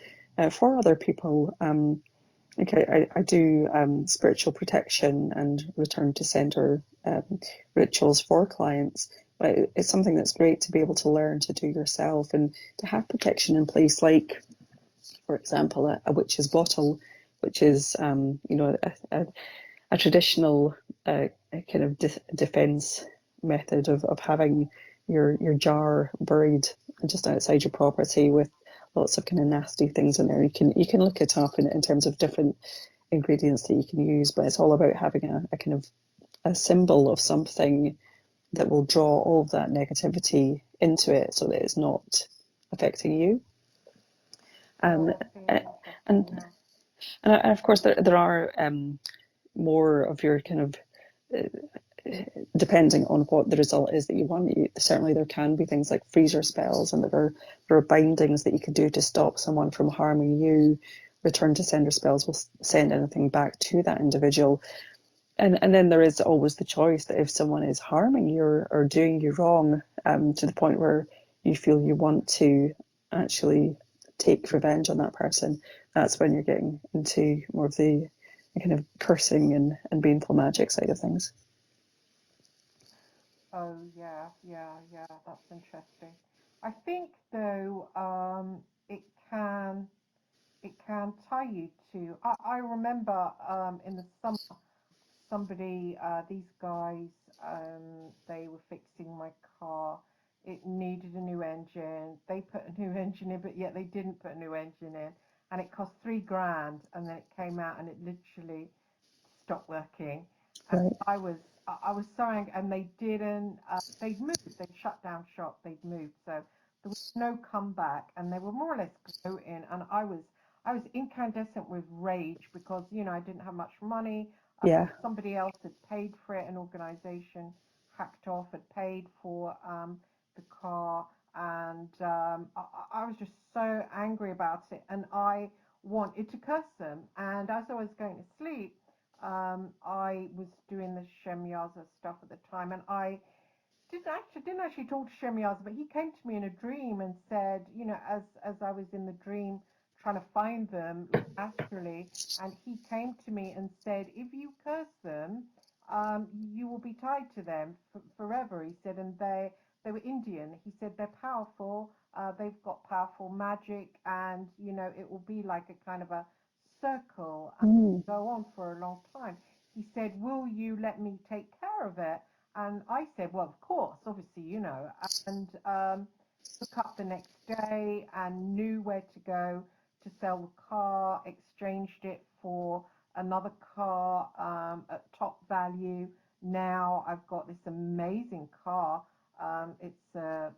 for other people. I do spiritual protection and return to sender rituals for clients. But it's something that's great to be able to learn to do yourself and to have protection in place, like, for example, a witch's bottle, which is a traditional kind of defense method of having your jar buried just outside your property with lots of kind of nasty things in there. You can look it up in terms of different ingredients that you can use, but it's all about having a kind of a symbol of something that will draw all of that negativity into it, so that it's not affecting you. And and of course there are more of your kind of depending on what the result is that you want. Certainly there can be things like freezer spells, and there are bindings that you could do to stop someone from harming you. Return to sender spells will send anything back to that individual. And then there is always the choice that if someone is harming you or doing you wrong, to the point where you feel you want to actually take revenge on that person, that's when you're getting into more of the kind of cursing and baneful magic side of things. Oh, yeah, that's interesting. I think though, it can it can tie you to. I remember in the summer, these guys, they were fixing my car. It needed a new engine. They put a new engine in, but yet they didn't put a new engine in, and it cost 3 grand. And then it came out, and it literally stopped working. And Right. I was so angry, and they didn't. They'd moved. They'd shut down shop. They'd moved, so there was no comeback, and they were more or less gloating. And I was incandescent with rage because I didn't have much money. Yeah. Somebody else had paid for it. An organisation hacked off had paid for the car, and I was just so angry about it, and I wanted to curse them. And as I was going to sleep, I was doing the Shem Yaza stuff at the time, and I didn't actually talk to Shem Yaza, but he came to me in a dream and said, as I was in the dream trying to find them, like astrally, and he came to me and said, if you curse them, you will be tied to them forever. He said, and they were Indian. He said they're powerful. They've got powerful magic, and it will be like a kind of a circle and Mm. go on for a long time. He said, will you let me take care of it? And I said, well, of course, obviously, and woke up the next day and knew where to go to sell the car, exchanged it for another car at top value. Now I've got this amazing car. It's a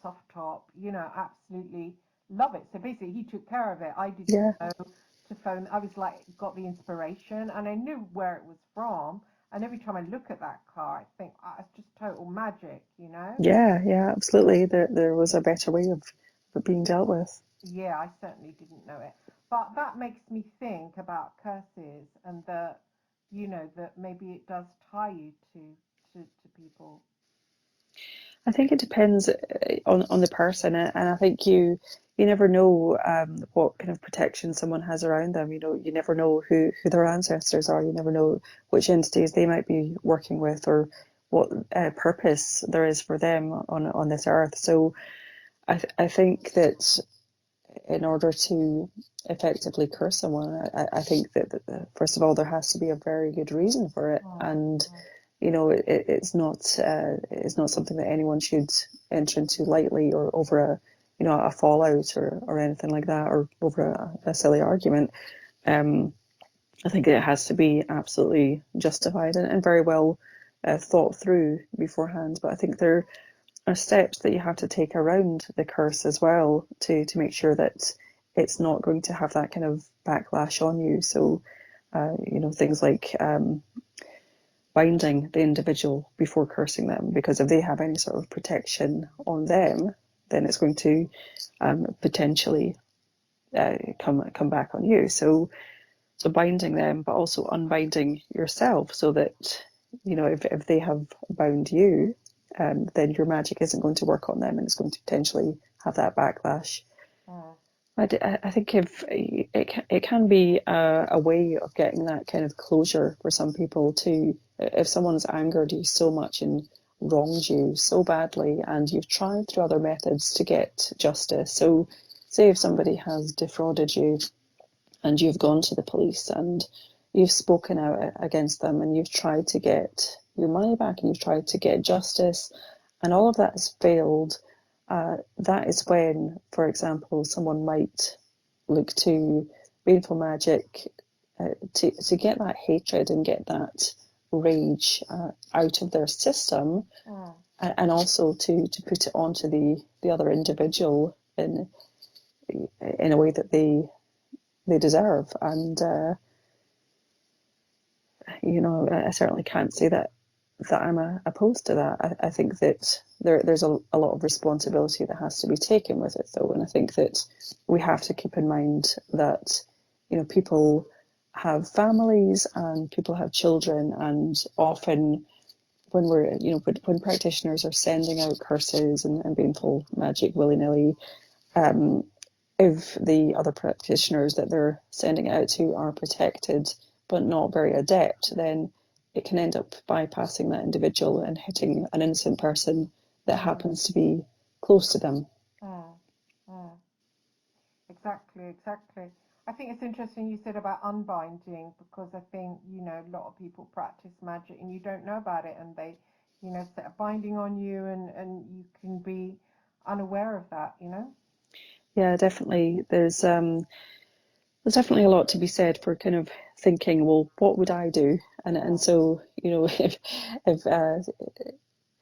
soft top, absolutely love it. So basically, he took care of it. I didn't Yeah. know to phone. I was like, got the inspiration and I knew where it was from. And every time I look at that car, I think, oh, it's just total magic. Yeah. Yeah. Absolutely. There was a better way of it being dealt with. Yeah, I certainly didn't know it. But that makes me think about curses and that maybe it does tie you to people. I think it depends on the person, and I think you never know what kind of protection someone has around them. You never know who their ancestors are. You never know which entities they might be working with, or what purpose there is for them on this earth. So I think that in order to effectively curse someone, I think that first of all there has to be a very good reason for it, Mm, and mm, it's not something that anyone should enter into lightly or over a fallout or anything like that, or over a silly argument. Um, I think it has to be absolutely justified and very well thought through beforehand. But I think there are steps that you have to take around the curse as well to make sure that it's not going to have that kind of backlash on you. So, things like binding the individual before cursing them, because if they have any sort of protection on them, then it's going to potentially come back on you. So binding them, but also unbinding yourself, so that if they have bound you, then your magic isn't going to work on them, and it's going to potentially have that backlash. mm. I think if it can be a way of getting that kind of closure for some people too. If someone's angered you so much and wronged you so badly, and you've tried through other methods to get justice. So, say if somebody has defrauded you and you've gone to the police and you've spoken out against them and you've tried to get your money back and you've tried to get justice, and all of that has failed, that is when, for example, someone might look to Baneful Magic to get that hatred and get that rage out of their system, Mm. and also to put it onto the other individual in a way that they deserve. And I certainly can't say that I'm opposed to that. I think that there's a lot of responsibility that has to be taken with it, though, and I think that we have to keep in mind that people have families and people have children, and often when when practitioners are sending out curses and baneful magic willy nilly, if the other practitioners that they're sending it out to are protected but not very adept, then it can end up bypassing that individual and hitting an innocent person that happens to be close to them. Exactly. I think it's interesting you said about unbinding, because I think, a lot of people practice magic and you don't know about it, and they, set a binding on you, and you can be unaware of that. Yeah, definitely. There's definitely a lot to be said for kind of thinking, well, what would I do? And so,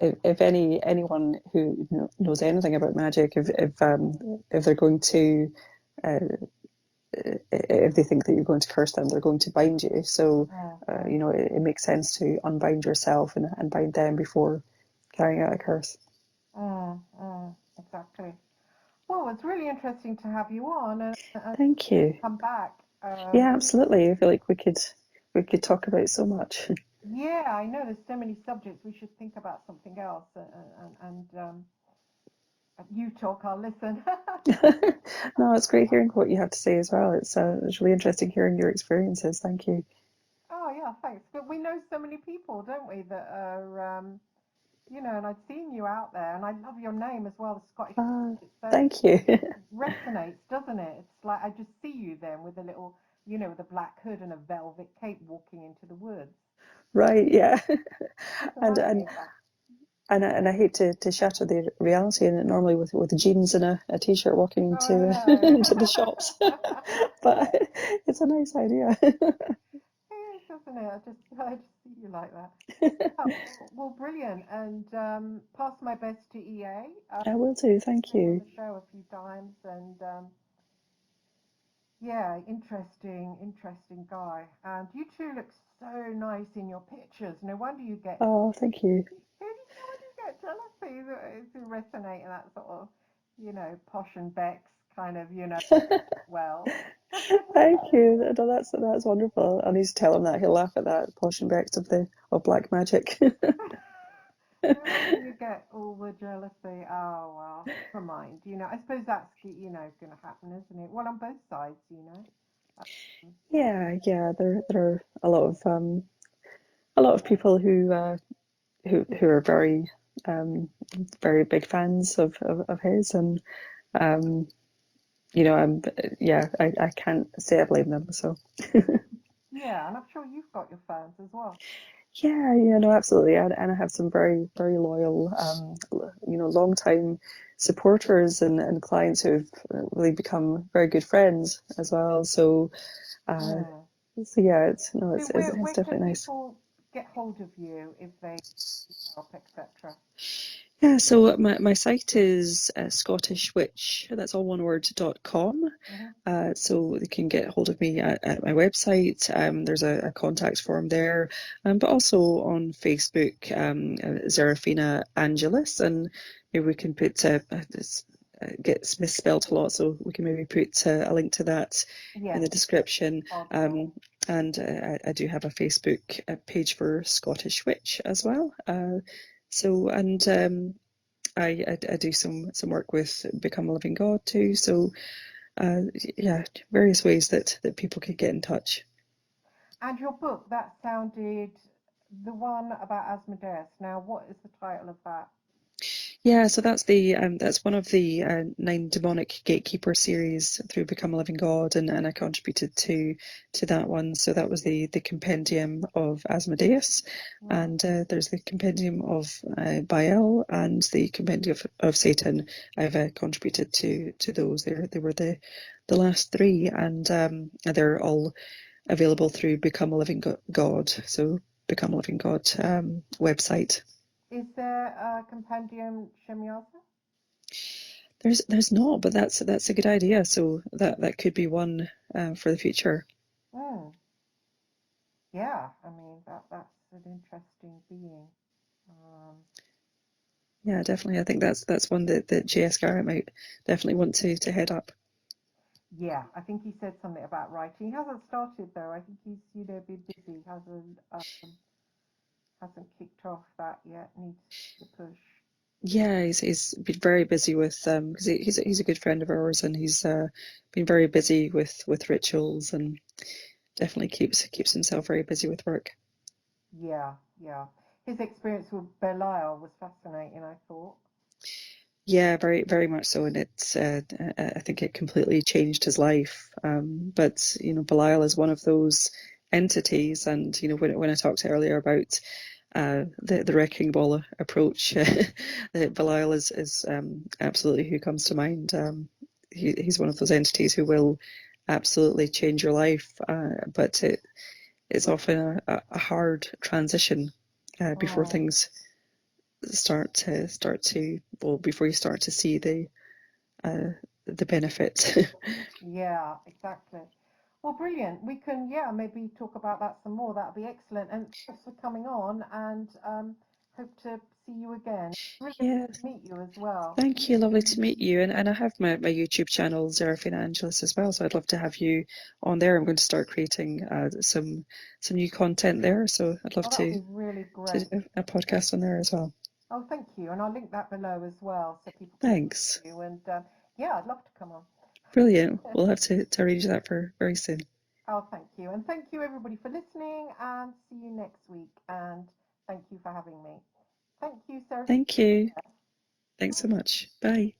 if anyone who knows anything about magic, if they're going to uh, if they think that you're going to curse them, they're going to bind you. So, it makes sense to unbind yourself and bind them before carrying out a curse. Exactly. Well, it's really interesting to have you on, and Thank you. come back. Yeah, absolutely. I feel like we could talk about so much. Yeah, I know there's so many subjects. We should think about something else, and you talk, I'll listen. No, it's great hearing what you have to say as well. It's really interesting hearing your experiences. Thank you. Oh yeah, thanks. But we know so many people, don't we, that are, and I've seen you out there, and I love your name as well, the Scottish. It's so Thank you. resonates, doesn't it? It's like I just see you then with a little, with a black hood and a velvet cape walking into the woods. Right, yeah. Just And imagine and that. and I hate to shatter the reality, and normally with jeans and a t-shirt walking Oh, I into know. into the shops, but it's a nice idea. It is, doesn't it? I just see you like that. Oh, well, brilliant. And pass my best to EA. I will do. Thank Came on you. the show a few times, and yeah, interesting guy. And you two look so nice in your pictures. No wonder you get. Oh, thank you. Who do you, no wonder you get jealousy to resonate in that sort of, posh and Bex kind of, well. Thank you. No, that's wonderful. I need to tell him that. He'll laugh at that. Posh and Becks of black magic. No wonder you get all the jealousy. Oh well, never mind. I suppose that's going to happen, isn't it? Well, on both sides. Yeah. There are a lot of people who are very big fans of his, and um, I'm yeah, I can't say I blame them. So Yeah, and I'm sure you've got your fans as well. yeah, no, absolutely, and I have some very loyal, long time supporters and clients who've really become very good friends as well. So Mm. so yeah, So it's where can definitely nice. people get hold of you if they need help, etc.? Yeah, so my site is Scottish Witch, that's all one word.com. Mm-hmm. So they can get hold of me at my website. There's a contact form there, but also on Facebook, Zeraphina Angelus, and maybe we can put this gets misspelled a lot, so we can maybe put a link to that in Yes, the description. awesome. And I do have a Facebook page for Scottish Witch as well. So and I do some work with Become a Living God too. So yeah, various ways that people could get in touch. And your book, that sounded the one about Asmodeus. Now, what is the title of that? Yeah, so that's one of the 9 demonic gatekeeper series through Become a Living God, and I contributed to that one. So that was the compendium of Asmodeus, and there's the compendium of Baal and the compendium of Satan. I've contributed to those. They were the last 3, and they're all available through Become a Living God. So Become a Living God website. Is there a compendium Shemyaza? There's not, but that's a good idea. So that could be one for the future. Mm. Yeah, I mean that's an interesting being. Um, Yeah, definitely. I think that's one that J.S. Garrett might definitely want to head up. yeah, I think he said something about writing. He hasn't started though. I think he's been busy. Hasn't kicked off that yet. Needs to push. Yeah, he's been very busy with because he's a good friend of ours, and he's been very busy with rituals, and definitely keeps himself very busy with work. Yeah, yeah. His experience with Belial was fascinating, I thought. Yeah, very, very much so, and I think it completely changed his life. But Belial is one of those entities, and when I talked earlier about the wrecking ball approach, Belial is absolutely who comes to mind. He's one of those entities who will absolutely change your life, but it's often a hard transition before Mm, things start to well, before you start to see uh, the benefit. yeah, exactly. Well, brilliant. We can, yeah, maybe talk about that some more. That'd be excellent. And thanks for coming on, and hope to see you again. Really Yeah, good to meet you as well. thank you. Lovely to meet you. And I have my YouTube channel, Zeraphina Angelus, as well. So I'd love to have you on there. I'm going to start creating some new content there. So I'd love Oh, that would to be really to great. do a podcast on there as well. Oh, thank you. And I'll link that below as well so people can Thanks. see you. And yeah, I'd love to come on. Brilliant. We'll have to arrange that for very soon. Oh, thank you. And thank you, everybody, for listening. And see you next week. And thank you for having me. Thank you, Sarah. Thank you. Thanks so much. Bye.